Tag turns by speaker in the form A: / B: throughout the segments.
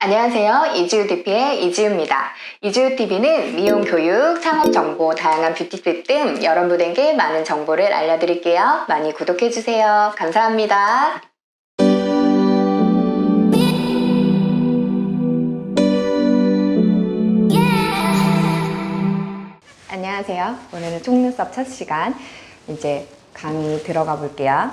A: 안녕하세요. 이지우TV의 이지우입니다. 이지우TV는 미용 교육, 창업 정보, 다양한 뷰티 팁 등 여러분에게 많은 정보를 알려드릴게요. 많이 구독해주세요. 감사합니다. 안녕하세요. 오늘은 속눈썹 첫 시간, 이제 강의 들어가 볼게요.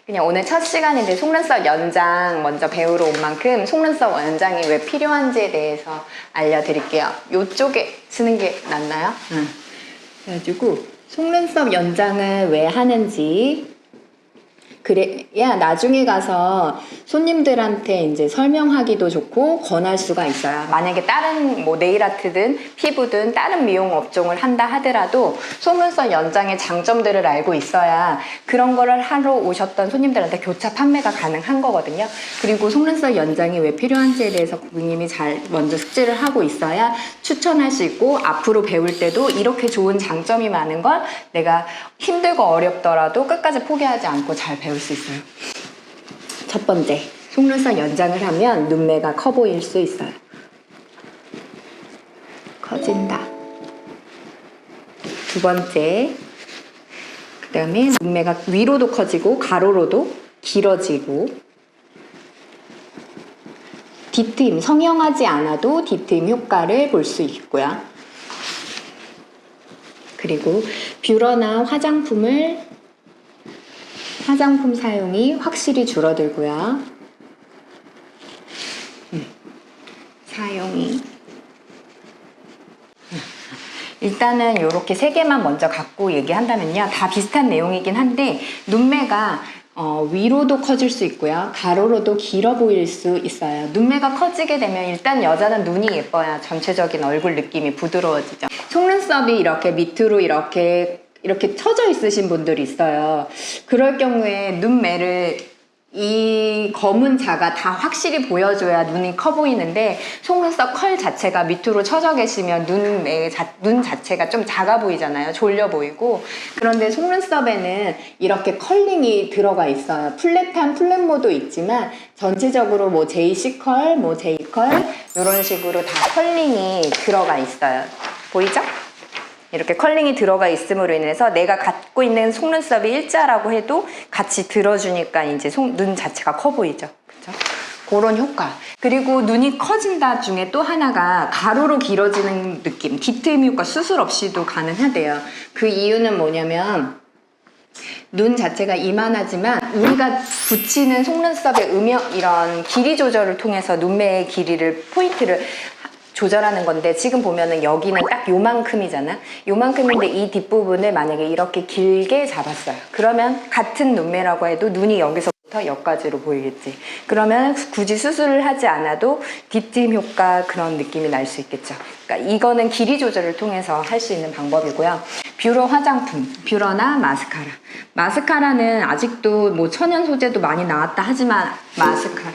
A: 그냥 오늘 첫 시간인데 속눈썹 연장 먼저 배우러 온 만큼 속눈썹 연장이 왜 필요한지에 대해서 알려드릴게요. 이쪽에 쓰는 게 낫나요? 그래가지고 속눈썹 연장을 왜 하는지, 그래야 나중에 가서 손님들한테 이제 설명하기도 좋고 권할 수가 있어요. 만약에 다른 뭐 네일 아트든 피부든 다른 미용 업종을 한다 하더라도 속눈썹 연장의 장점들을 알고 있어야 그런 거를 하러 오셨던 손님들한테 교차 판매가 가능한 거거든요. 그리고 속눈썹 연장이 왜 필요한지에 대해서 고객님이 잘 먼저 숙지를 하고 있어야 추천할 수 있고, 앞으로 배울 때도 이렇게 좋은 장점이 많은 걸 내가 힘들고 어렵더라도 끝까지 포기하지 않고 잘 배울 수 있어요. 첫 번째, 속눈썹 연장을 하면 눈매가 커 보일 수 있어요. 커진다. 두 번째, 그 다음에 눈매가 위로도 커지고 가로로도 길어지고, 뒷트임, 성형하지 않아도 뒷트임 효과를 볼 수 있고요. 그리고 뷰러나 화장품 사용이 확실히 줄어들고요. 사용이 일단은 이렇게 세 개만 먼저 갖고 얘기한다면요, 다 비슷한 내용이긴 한데 눈매가 위로도 커질 수 있고요, 가로로도 길어 보일 수 있어요. 눈매가 커지게 되면 일단 여자는 눈이 예뻐야 전체적인 얼굴 느낌이 부드러워지죠. 속눈썹이 이렇게 밑으로 이렇게 처져 있으신 분들이 있어요. 그럴 경우에 눈매를 이 검은 자가 다 확실히 보여줘야 눈이 커 보이는데, 속눈썹 컬 자체가 밑으로 처져 계시면 눈 자체가 좀 작아 보이잖아요. 졸려 보이고. 그런데 속눈썹에는 이렇게 컬링이 들어가 있어요. 플랫한 플랫모도 있지만 전체적으로 뭐 JC컬, 뭐 J컬 이런 식으로 다 컬링이 들어가 있어요. 보이죠? 이렇게 컬링이 들어가 있음으로 인해서 내가 갖고 있는 속눈썹이 일자라고 해도 같이 들어주니까 이제 눈 자체가 커 보이죠. 그렇죠? 그런 효과. 그리고 눈이 커진다 중에 또 하나가 가로로 길어지는 느낌. 뒷트임 효과 수술 없이도 가능하대요. 그 이유는 뭐냐면, 눈 자체가 이만하지만 우리가 붙이는 속눈썹의 이런 길이 조절을 통해서 눈매의 길이를, 포인트를 조절하는 건데, 지금 보면은 여기는 딱 요만큼이잖아. 요만큼인데 이 뒷부분을 만약에 이렇게 길게 잡았어요. 그러면 같은 눈매라고 해도 눈이 여기서부터 여기까지로 보이겠지. 그러면 굳이 수술을 하지 않아도 뒷트임 효과 그런 느낌이 날 수 있겠죠. 그러니까 이거는 길이 조절을 통해서 할 수 있는 방법이고요. 뷰러 화장품, 뷰러나 마스카라. 마스카라는 아직도 뭐 천연 소재도 많이 나왔다 하지만 마스카라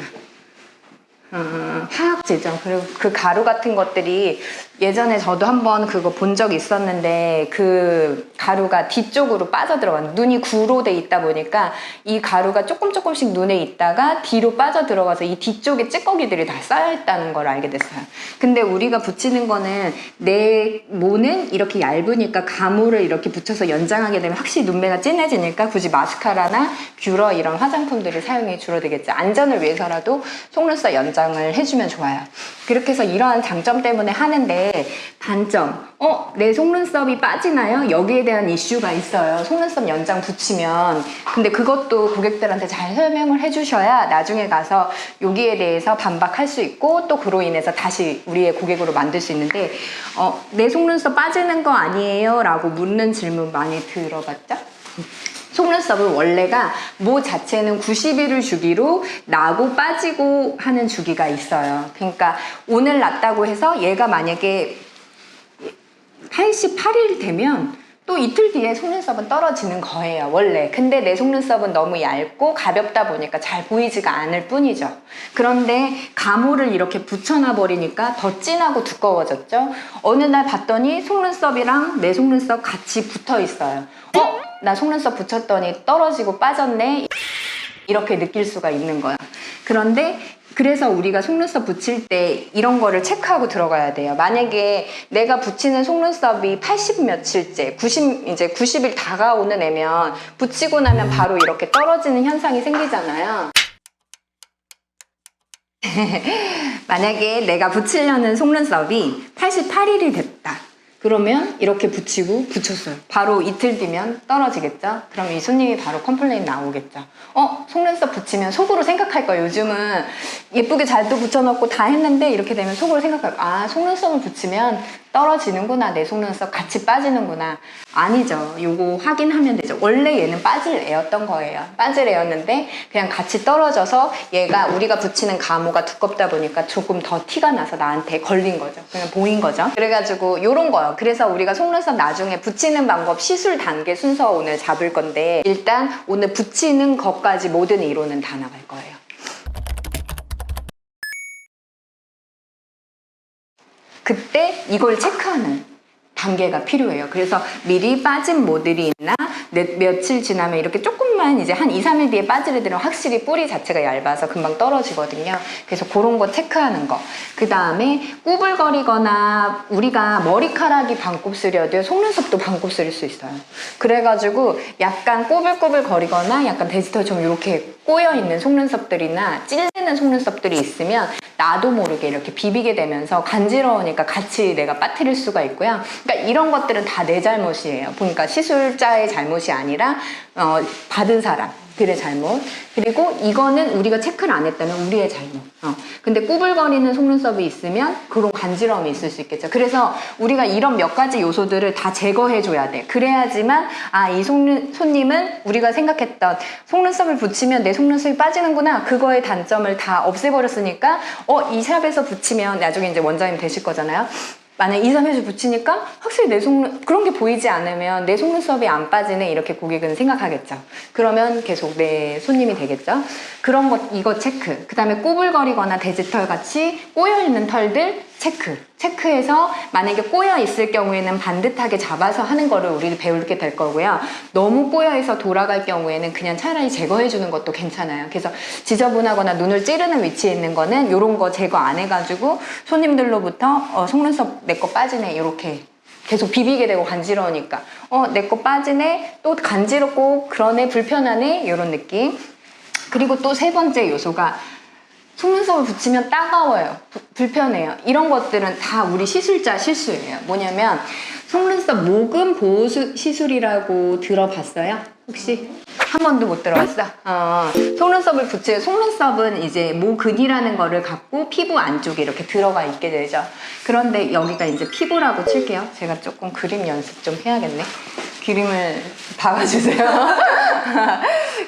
A: 화학제죠. 그리고 그 가루 같은 것들이 예전에 저도 한번 그거 본 적 있었는데, 그 가루가 뒤쪽으로 빠져 들어가는, 눈이 구로 돼 있다 보니까 이 가루가 조금씩 눈에 있다가 뒤로 빠져 들어가서 이 뒤쪽에 찌꺼기들이 다 쌓여 있다는 걸 알게 됐어요. 근데 우리가 붙이는 거는, 내 모는 이렇게 얇으니까 가루를 이렇게 붙여서 연장하게 되면 확실히 눈매가 진해지니까 굳이 마스카라나 뷰러 이런 화장품들을 사용이 줄어들겠죠. 안전을 위해서라도 속눈썹 연장을 해주면 좋아요. 그렇게 해서 이러한 장점 때문에 하는데, 단점, 내 속눈썹이 빠지나요? 여기에 대한 이슈가 있어요. 속눈썹 연장 붙이면. 근데 그것도 고객들한테 잘 설명을 해주셔야 나중에 가서 여기에 대해서 반박할 수 있고, 또 그로 인해서 다시 우리의 고객으로 만들 수 있는데, 내 속눈썹 빠지는 거 아니에요? 라고 묻는 질문 많이 들어봤죠? 속눈썹은 원래가 모 자체는 90일을 주기로 나고 빠지고 하는 주기가 있어요. 그러니까 오늘 났다고 해서 얘가 만약에 88일 되면 또 이틀 뒤에 속눈썹은 떨어지는 거예요, 원래. 근데 내 속눈썹은 너무 얇고 가볍다 보니까 잘 보이지가 않을 뿐이죠. 그런데 가모를 이렇게 붙여놔 버리니까 더 진하고 두꺼워졌죠. 어느 날 봤더니 속눈썹이랑 내 속눈썹 같이 붙어 있어요. 나 속눈썹 붙였더니 떨어지고 빠졌네. 이렇게 느낄 수가 있는 거야. 그런데 그래서 우리가 속눈썹 붙일 때 이런 거를 체크하고 들어가야 돼요. 만약에 내가 붙이는 속눈썹이 80 며칠째, 90일 다가오는 애면 붙이고 나면 바로 이렇게 떨어지는 현상이 생기잖아요. 만약에 내가 붙이려는 속눈썹이 88일이 됐다. 그러면 이렇게 붙였어요. 바로 이틀 뒤면 떨어지겠죠? 그럼 이 손님이 바로 컴플레인 나오겠죠. 속눈썹 붙이면 속으로 생각할 거예요. 요즘은 예쁘게 잘도 붙여놓고 다 했는데 이렇게 되면 속으로 생각할 거예요. 아, 속눈썹을 붙이면 떨어지는구나. 내 속눈썹 같이 빠지는구나. 아니죠. 요거 확인하면 되죠. 원래 얘는 빠질 애였던 거예요. 빠질 애였는데 그냥 같이 떨어져서 얘가 우리가 붙이는 가모가 두껍다 보니까 조금 더 티가 나서 나한테 걸린 거죠. 그냥 보인 거죠. 그래가지고 요런 거요. 그래서 우리가 속눈썹 나중에 붙이는 방법 시술 단계 순서 오늘 잡을 건데 일단 오늘 붙이는 것까지 모든 이론은 다 나갈 거예요. 그때 이걸 체크하는 단계가 필요해요. 그래서 미리 빠진 모들이 있나 며칠 지나면 이렇게 조금만 이제 한 2, 3일 뒤에 빠질 애들은 확실히 뿌리 자체가 얇아서 금방 떨어지거든요. 그래서 그런 거 체크하는 거. 그 다음에 꾸불거리거나 우리가 머리카락이 반곱슬이어도 속눈썹도 반곱슬일 수 있어요. 그래가지고 약간 꾸불꾸불거리거나 약간 데지털처럼 이렇게 꼬여있는 속눈썹들이나 찔리는 속눈썹들이 있으면 나도 모르게 이렇게 비비게 되면서 간지러우니까 같이 내가 빠뜨릴 수가 있고요. 그러니까 이런 것들은 다 내 잘못이에요. 그러니까 시술자의 잘못이 아니라 받은 사람들의 잘못. 그리고 이거는 우리가 체크를 안 했다면 우리의 잘못. 근데 꾸불거리는 속눈썹이 있으면 그런 간지러움이 있을 수 있겠죠. 그래서 우리가 이런 몇 가지 요소들을 다 제거해 줘야 돼. 그래야지만 이 손님은 우리가 생각했던 속눈썹을 붙이면 내 속눈썹이 빠지는구나. 그거의 단점을 다 없애버렸으니까 이 샵에서 붙이면 나중에 이제 원장님 되실 거잖아요. 만약에 2, 3일 붙이니까 확실히 그런 게 보이지 않으면 내 속눈썹이 안 빠지네 이렇게 고객은 생각하겠죠. 그러면 계속 내 손님이 되겠죠. 그런 것 이거 체크. 그 다음에 꼬불거리거나 데지털 같이 꼬여있는 털들 체크해서 만약에 꼬여 있을 경우에는 반듯하게 잡아서 하는 거를 우리 배우게 될 거고요. 너무 꼬여서 돌아갈 경우에는 그냥 차라리 제거해 주는 것도 괜찮아요. 그래서 지저분하거나 눈을 찌르는 위치에 있는 거는 이런 거 제거 안 해가지고 손님들로부터 속눈썹 내 거 빠지네 이렇게 계속 비비게 되고 간지러우니까 내 거 빠지네 또 간지럽고 그러네 불편하네 이런 느낌. 그리고 또 세 번째 요소가 속눈썹을 붙이면 따가워요. 불편해요. 이런 것들은 다 우리 시술자 실수예요. 뭐냐면 속눈썹 모근 보호 시술이라고 들어봤어요? 혹시? 한 번도 못 들어봤어? 속눈썹을 속눈썹은 이제 모근이라는 거를 갖고 피부 안쪽에 이렇게 들어가 있게 되죠. 그런데 여기가 이제 피부라고 칠게요. 제가 조금 그림 연습 좀 해야겠네. 그림을 박아주세요.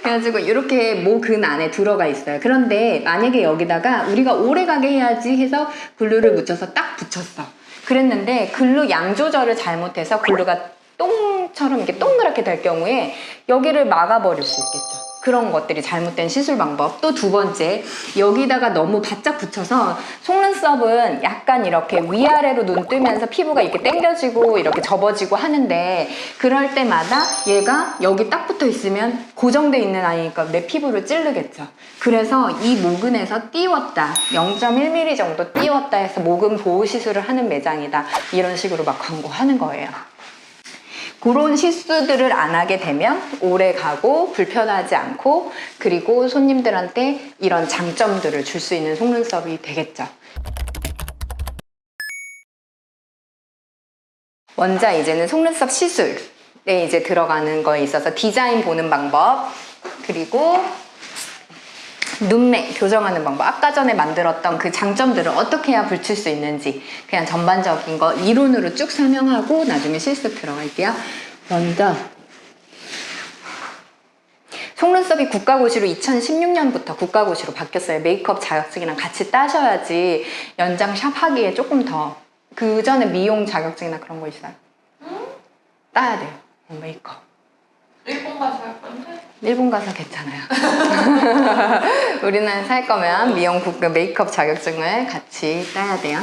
A: 그래가지고 이렇게 모근 안에 들어가 있어요. 그런데 만약에 여기다가 우리가 오래가게 해야지 해서 글루를 묻혀서 딱 붙였어. 그랬는데 글루 양 조절을 잘못해서 글루가 똥처럼 이렇게 동그랗게 될 경우에 여기를 막아버릴 수 있겠죠. 그런 것들이 잘못된 시술 방법. 또 두 번째, 여기다가 너무 바짝 붙여서 속눈썹은 약간 이렇게 위아래로 눈 뜨면서 피부가 이렇게 당겨지고 이렇게 접어지고 하는데 그럴 때마다 얘가 여기 딱 붙어 있으면 고정돼 있는 아이니까 내 피부를 찌르겠죠. 그래서 이 모근에서 띄웠다, 0.1mm 정도 띄웠다 해서 모근 보호 시술을 하는 매장이다, 이런 식으로 막 광고하는 거예요. 그런 실수들을 안 하게 되면 오래 가고 불편하지 않고 그리고 손님들한테 이런 장점들을 줄 수 있는 속눈썹이 되겠죠. 먼저 이제는 속눈썹 시술에 이제 들어가는 거에 있어서 디자인 보는 방법, 그리고 눈매 교정하는 방법, 아까 전에 만들었던 그 장점들을 어떻게 해야 붙일 수 있는지 그냥 전반적인 거 이론으로 쭉 설명하고 나중에 실습 들어갈게요. 먼저 속눈썹이 국가고시로 2016년부터 국가고시로 바뀌었어요. 메이크업 자격증이랑 같이 따셔야지 연장 샵 하기에 조금 더, 그 전에 미용 자격증이나 그런 거 있어요. 따야 돼요. 메이크업.
B: 일본 가서 할 건데?
A: 일본 가서 괜찮아요. 우리나라에 살 거면 미용 국가 메이크업 자격증을 같이 따야 돼요.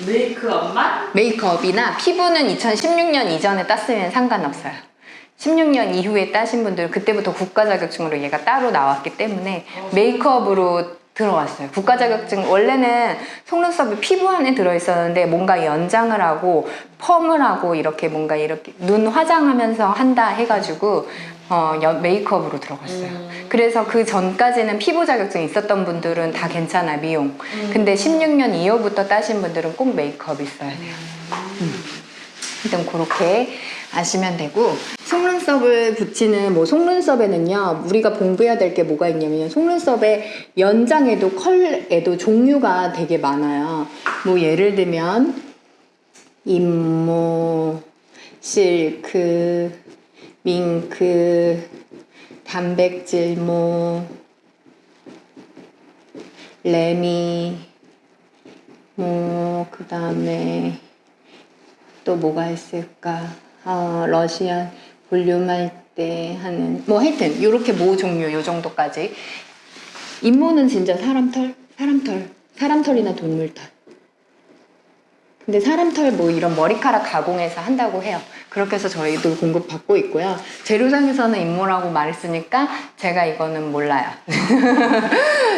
B: 메이크업만?
A: 메이크업이나 피부는 2016년 이전에 땄으면 상관없어요. 16년 이후에 따신 분들은 그때부터 국가 자격증으로 얘가 따로 나왔기 때문에 메이크업으로 들어왔어요. 국가 자격증 원래는 속눈썹이 피부 안에 들어있었는데 뭔가 연장을 하고 펌을 하고 이렇게 뭔가 이렇게 눈 화장하면서 한다 해가지고 메이크업으로 들어갔어요. 그래서 그 전까지는 피부 자격증이 있었던 분들은 다 괜찮아 미용. 근데 16년 이후부터 따신 분들은 꼭 메이크업이 있어야 돼요. 일단 그렇게 아시면 되고, 속눈썹을 붙이는 속눈썹에는요 우리가 공부해야 될 게 뭐가 있냐면 속눈썹의 연장에도 컬에도 종류가 되게 많아요. 뭐 예를 들면 인모, 실크, 밍크, 단백질모, 레미, 그 다음에 또 뭐가 있을까? 러시안 볼륨할 때 하는 하여튼 이렇게 모 종류 요 정도까지. 인모는 진짜 사람털이나 동물털. 근데 사람털 이런 머리카락 가공해서 한다고 해요. 그렇게 해서 저희도 공급받고 있고요. 재료상에서는 인모라고 말했으니까 제가 이거는 몰라요.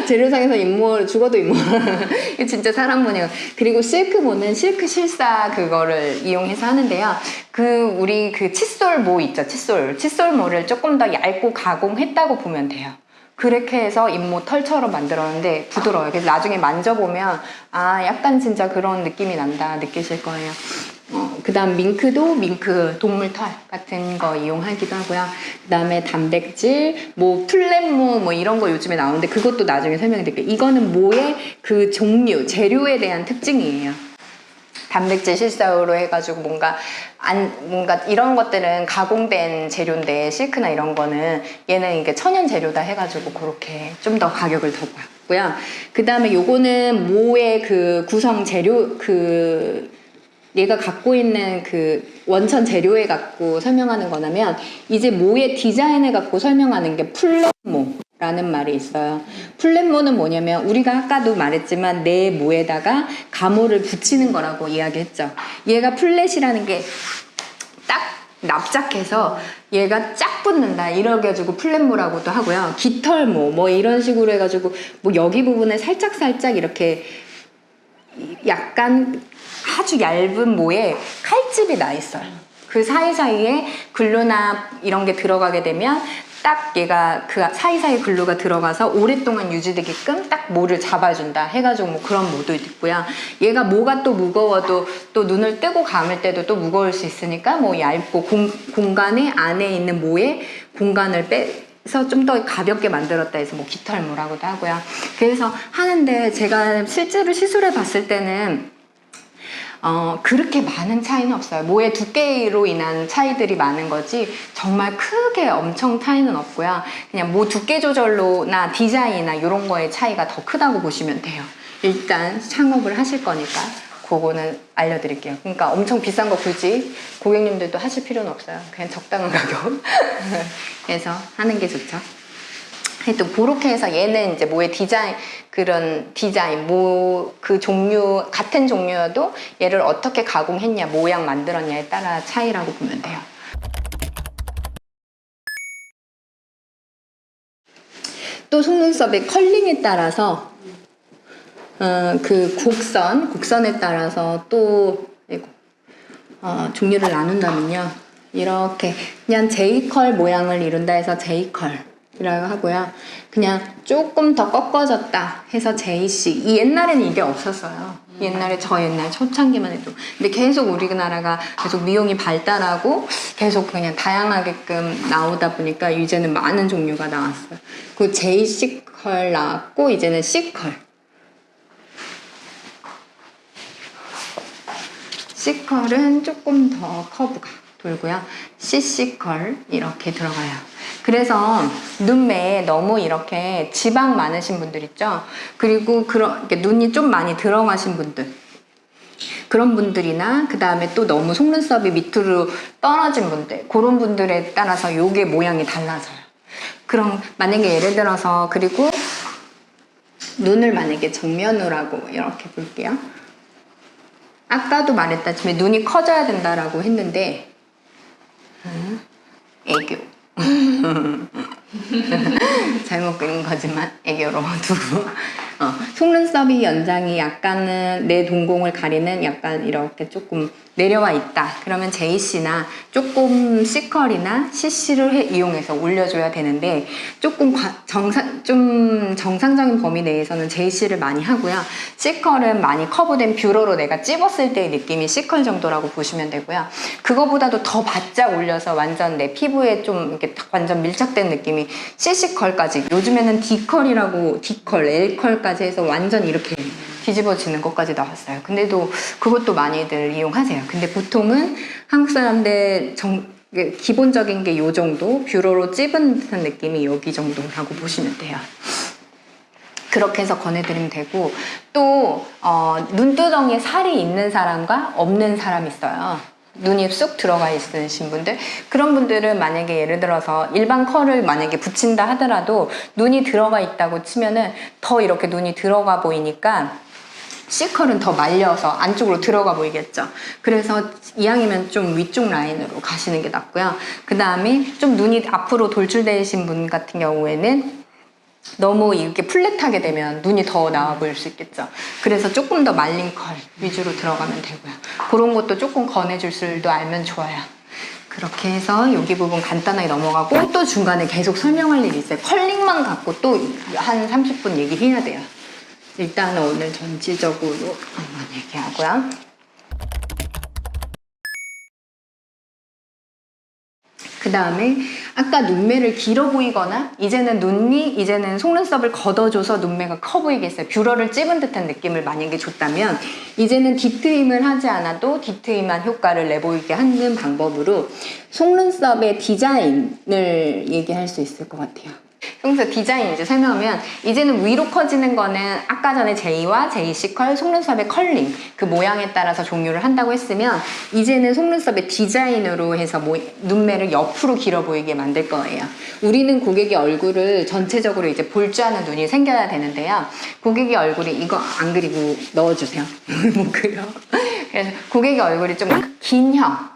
A: 재료상에서 인모, 죽어도 인모. 이거 진짜 사람 모네요. 그리고 실크모는 실크 실사 그거를 이용해서 하는데요. 우리 칫솔모 있죠, 칫솔모를 조금 더 얇고 가공했다고 보면 돼요. 그렇게 해서 인모 털처럼 만들었는데 부드러워요. 그래서 나중에 만져보면 약간 진짜 그런 느낌이 난다 느끼실 거예요. 그 다음 밍크도 밍크 동물털 같은 거 이용하기도 하고요. 그 다음에 단백질, 플랫모 이런 거 요즘에 나오는데 그것도 나중에 설명해 드릴게요. 이거는 모의 그 종류, 재료에 대한 특징이에요. 단백질 실사유로 해가지고 뭔가 이런 것들은 가공된 재료인데 실크나 이런 거는 얘는 이게 천연 재료다 해가지고 그렇게 좀 더 가격을 더 받고요. 그 다음에 요거는 모의 그 구성 재료 얘가 갖고 있는 원천 재료에 갖고 설명하는 거냐면 이제 모의 디자인을 갖고 설명하는 게 플랫모라는 말이 있어요. 플랫모는 뭐냐면 우리가 아까도 말했지만 내 모에다가 가모를 붙이는 거라고 이야기했죠. 얘가 플랫이라는 게 딱 납작해서 얘가 쫙 붙는다 이렇게 해가지고 플랫모라고도 하고요. 깃털모 이런 식으로 해가지고 여기 부분에 살짝 이렇게 약간 아주 얇은 모에 칼집이 나 있어요. 그 사이사이에 글루나 이런 게 들어가게 되면 딱 얘가 그 사이사이 글루가 들어가서 오랫동안 유지되게끔 딱 모를 잡아준다 해가지고 그런 모도 있고요. 얘가 모가 또 무거워도 또 눈을 뜨고 감을 때도 또 무거울 수 있으니까 얇고 공간에 안에 있는 모에 공간을 빼서 좀 더 가볍게 만들었다 해서 깃털모라고도 하고요. 그래서 하는데 제가 실제로 시술해 봤을 때는 그렇게 많은 차이는 없어요. 모의 두께로 인한 차이들이 많은 거지 정말 크게 엄청 차이는 없고요. 그냥 모 두께 조절로나 디자인이나 이런 거의 차이가 더 크다고 보시면 돼요. 일단 창업을 하실 거니까 그거는 알려드릴게요. 그러니까 엄청 비싼 거 굳이 고객님들도 하실 필요는 없어요. 그냥 적당한 가격 해서 하는 게 좋죠. 또 그렇게 해서 얘는 이제 모의 그런 디자인, 그 종류, 같은 종류여도 얘를 어떻게 가공했냐, 모양 만들었냐에 따라 차이라고 보면 돼요. 또 속눈썹의 컬링에 따라서 그 곡선에 따라서 또 종류를 나눈다면요. 이렇게 그냥 J컬 모양을 이룬다 해서 J컬 이라고 하고요. 그냥 조금 더 꺾어졌다 해서 JC. 옛날에는 이게 없었어요. 옛날 초창기만 해도. 근데 계속 우리나라가 계속 미용이 발달하고 계속 그냥 다양하게끔 나오다 보니까 이제는 많은 종류가 나왔어요. 그 JC 컬 나왔고 이제는 C 컬. C 컬은 조금 더 커브가 돌고요. CC 컬 이렇게 들어가요. 그래서 눈매에 너무 이렇게 지방 많으신 분들 있죠. 그리고 눈이 좀 많이 들어가신 분들, 그런 분들이나 그 다음에 또 너무 속눈썹이 밑으로 떨어진 분들, 그런 분들에 따라서 요게 모양이 달라져요. 그럼 만약에 예를 들어서 그리고 눈을 만약에 정면으로 하고 이렇게 볼게요. 아까도 말했다시피 눈이 커져야 된다라고 했는데 애교. 잘못 그린 거지만 애교로 두고 속눈썹이 연장이 약간은 내 동공을 가리는 약간 이렇게 조금 내려와 있다. 그러면 제이씨나 조금 C컬이나 CC를 이용해서 올려줘야 되는데 조금 좀 정상적인 범위 내에서는 제이씨를 많이 하고요. C컬은 많이 커브된 뷰러로 내가 찝었을 때의 느낌이 C컬 정도라고 보시면 되고요. 그거보다도 더 바짝 올려서 완전 내 피부에 좀 이렇게 딱 완전 밀착된 느낌이 CC컬까지, 요즘에는 D컬이라고 D컬, L컬까지 해서 완전 이렇게 뒤집어지는 것까지 나왔어요. 근데도 그것도 많이들 이용하세요. 근데 보통은 한국 사람들 기본적인 게 요 정도, 뷰러로 찝은 듯한 느낌이 여기 정도라고 보시면 돼요. 그렇게 해서 권해드리면 되고, 또 눈두덩이에 살이 있는 사람과 없는 사람이 있어요. 눈이 쑥 들어가 있으신 분들, 그런 분들은 만약에 예를 들어서 일반 컬을 만약에 붙인다 하더라도 눈이 들어가 있다고 치면은 더 이렇게 눈이 들어가 보이니까 C컬은 더 말려서 안쪽으로 들어가 보이겠죠. 그래서 이왕이면 좀 위쪽 라인으로 가시는 게 낫고요. 그 다음에 좀 눈이 앞으로 돌출되신 분 같은 경우에는 너무 이렇게 플랫하게 되면 눈이 더 나와 보일 수 있겠죠. 그래서 조금 더 말린 컬 위주로 들어가면 되고요. 그런 것도 조금 권해줄 줄도 알면 좋아요. 그렇게 해서 여기 부분 간단하게 넘어가고, 또 중간에 계속 설명할 일이 있어요. 컬링만 갖고 또 한 30분 얘기해야 돼요. 일단은 오늘 전체적으로 한번 얘기하고요. 그 다음에 아까 눈매를 길어 보이거나 이제는 속눈썹을 걷어줘서 눈매가 커 보이게 했어요. 뷰러를 찝은 듯한 느낌을 만약에 줬다면, 이제는 딥트임을 하지 않아도 딥트임한 효과를 내보이게 하는 방법으로 속눈썹의 디자인을 얘기할 수 있을 것 같아요. 속눈썹 디자인 이제 설명하면, 이제는 위로 커지는 거는 아까 전에 제이와 제이씨 컬, 속눈썹의 컬링, 그 모양에 따라서 종류를 한다고 했으면, 이제는 속눈썹의 디자인으로 해서 눈매를 옆으로 길어 보이게 만들 거예요. 우리는 고객의 얼굴을 전체적으로 이제 볼 줄 아는 눈이 생겨야 되는데요. 고객의 얼굴이 이거 안 그리고 넣어주세요. 못 그려. 그래서 고객의 얼굴이 좀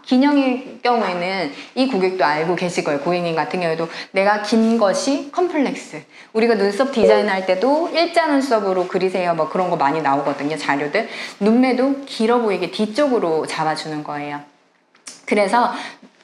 A: 긴형일 경우에는 이 고객도 알고 계실 거예요. 고객님 같은 경우에도 내가 긴 것이 컴플렉스. 우리가 눈썹 디자인할 때도 일자 눈썹으로 그리세요. 뭐 그런 거 많이 나오거든요. 자료들. 눈매도 길어 보이게 뒤쪽으로 잡아주는 거예요. 그래서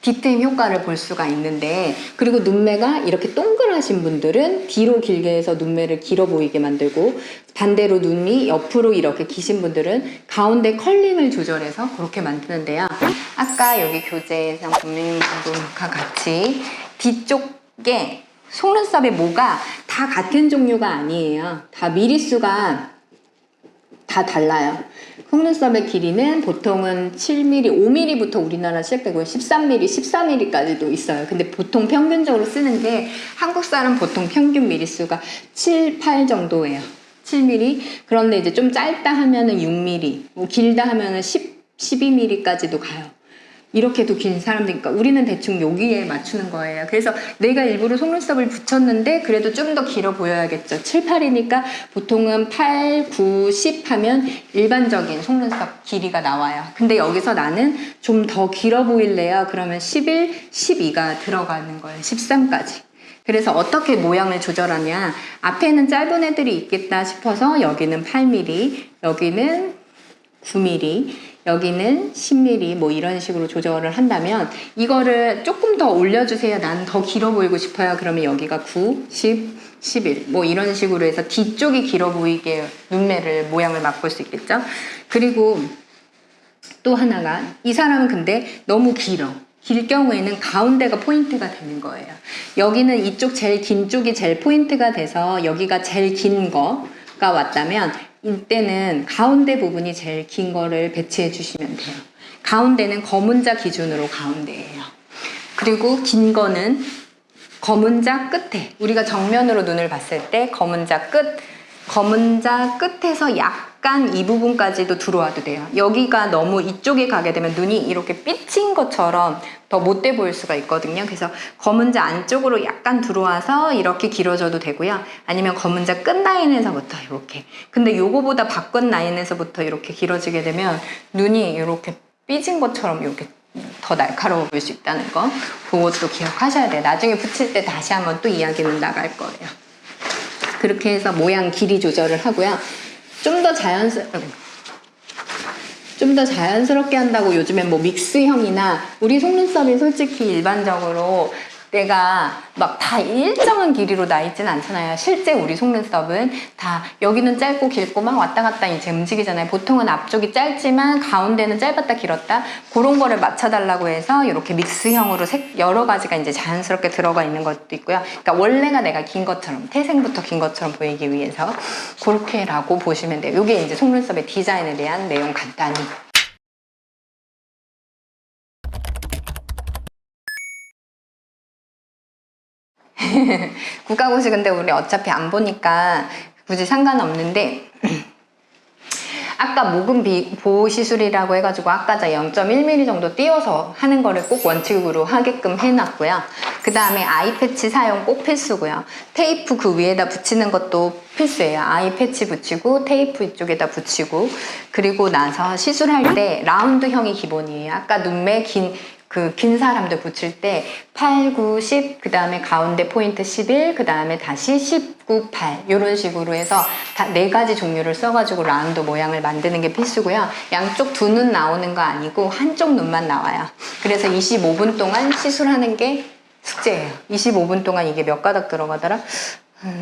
A: 딥트임 효과를 볼 수가 있는데, 그리고 눈매가 이렇게 동그라신 분들은 뒤로 길게 해서 눈매를 길어 보이게 만들고, 반대로 눈이 옆으로 이렇게 기신 분들은 가운데 컬링을 조절해서 그렇게 만드는데요. 아까 여기 교재에서 고객님 분과 같이 뒤쪽에 속눈썹의 모가 다 같은 종류가 아니에요. 다 미리수가 다 달라요. 속눈썹의 길이는 보통은 7mm, 5mm부터 우리나라 시작되고 13mm, 14mm까지도 있어요. 근데 보통 평균적으로 쓰는 게 한국 사람 보통 평균 미리수가 7, 8 정도예요. 7mm. 그런데 이제 좀 짧다 하면은 6mm, 뭐 길다 하면은 12mm까지도 가요. 이렇게도 긴 사람들이니까 우리는 대충 여기에 맞추는 거예요. 그래서 내가 일부러 속눈썹을 붙였는데 그래도 좀 더 길어 보여야겠죠. 7, 8이니까 보통은 8, 9, 10 하면 일반적인 속눈썹 길이가 나와요. 근데 여기서 나는 좀 더 길어 보일래요. 그러면 11, 12가 들어가는 거예요. 13까지. 그래서 어떻게 모양을 조절하냐, 앞에는 짧은 애들이 있겠다 싶어서 여기는 8mm, 여기는 9mm, 여기는 10mm 뭐 이런 식으로 조절을 한다면, 이거를 조금 더 올려주세요. 난 더 길어 보이고 싶어요. 그러면 여기가 9, 10, 11 뭐 이런 식으로 해서 뒤쪽이 길어 보이게 눈매를 모양을 바꿀 수 있겠죠. 그리고 또 하나가, 이 사람은 근데 너무 길 경우에는 가운데가 포인트가 되는 거예요. 여기는 이쪽 제일 긴 쪽이 제일 포인트가 돼서 여기가 제일 긴 거가 왔다면, 이때는 가운데 부분이 제일 긴 거를 배치해 주시면 돼요. 가운데는 검은자 기준으로 가운데예요. 그리고 긴 거는 검은자 끝에, 우리가 정면으로 눈을 봤을 때 검은자 끝에서 약간 이 부분까지도 들어와도 돼요. 여기가 너무 이쪽에 가게 되면 눈이 이렇게 삐친 것처럼 더 못돼 보일 수가 있거든요. 그래서 검은자 안쪽으로 약간 들어와서 이렇게 길어져도 되고요. 아니면 검은자 끝 라인에서부터 이렇게. 근데 요거보다 바깥 라인에서부터 이렇게 길어지게 되면 눈이 이렇게 삐진 것처럼 이렇게 더 날카로워 보일 수 있다는 거, 그것도 기억하셔야 돼요. 나중에 붙일 때 다시 한번 또 이야기는 나갈 거예요. 그렇게 해서 모양 길이 조절을 하고요. 좀 더 자연스럽게 한다고 요즘엔 뭐 믹스형이나, 우리 속눈썹이 솔직히 일반적으로 내가 막 다 일정한 길이로 나 있진 않잖아요. 실제 우리 속눈썹은 다 여기는 짧고 길고 막 왔다 갔다 이제 움직이잖아요. 보통은 앞쪽이 짧지만 가운데는 짧았다 길었다, 그런 거를 맞춰달라고 해서 이렇게 믹스형으로 여러 가지가 이제 자연스럽게 들어가 있는 것도 있고요. 그러니까 원래가 내가 긴 것처럼, 태생부터 긴 것처럼 보이기 위해서 그렇게라고 보시면 돼요. 이게 이제 속눈썹의 디자인에 대한 내용 간단히. 국가고시 근데 우리 어차피 안 보니까 굳이 상관없는데, 아까 모근 보호 시술이라고 해가지고 아까 0.1mm 정도 띄워서 하는 거를 꼭 원칙으로 하게끔 해놨고요. 그 다음에 아이 패치 사용 꼭 필수고요. 테이프 그 위에다 붙이는 것도 필수예요. 아이 패치 붙이고 테이프 이쪽에다 붙이고, 그리고 나서 시술할 때 라운드형이 기본이에요. 아까 눈매 긴 사람들 붙일 때 8, 9, 10, 그 다음에 가운데 포인트 11, 그 다음에 다시 19, 8 이런 식으로 해서 다 4가지 종류를 써가지고 라운드 모양을 만드는 게 필수고요. 양쪽 두 눈 나오는 거 아니고 한쪽 눈만 나와요. 그래서 25분 동안 시술하는 게 숙제예요. 25분 동안 이게 몇 가닥 들어가더라?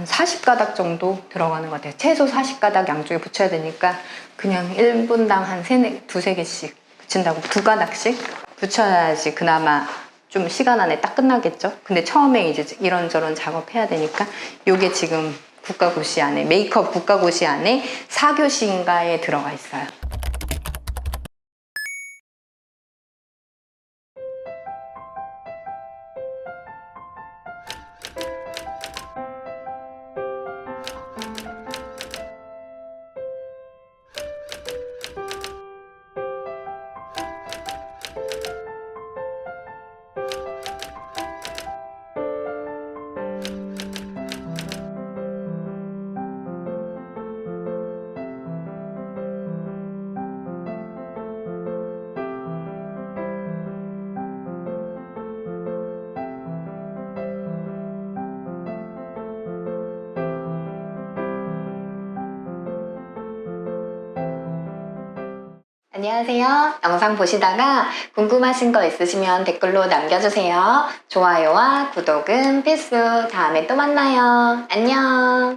A: 40가닥 정도 들어가는 것 같아요. 최소 40가닥 양쪽에 붙여야 되니까 그냥 1분당 한 두세 개씩 붙인다고 2가닥씩 붙여야지 그나마 좀 시간 안에 딱 끝나겠죠. 근데 처음에 이제 이런저런 작업해야 되니까, 요게 지금 국가고시 안에, 메이크업 국가고시 안에 4교시인가에 들어가 있어요. 안녕하세요. 영상 보시다가 궁금하신 거 있으시면 댓글로 남겨주세요. 좋아요와 구독은 필수. 다음에 또 만나요. 안녕.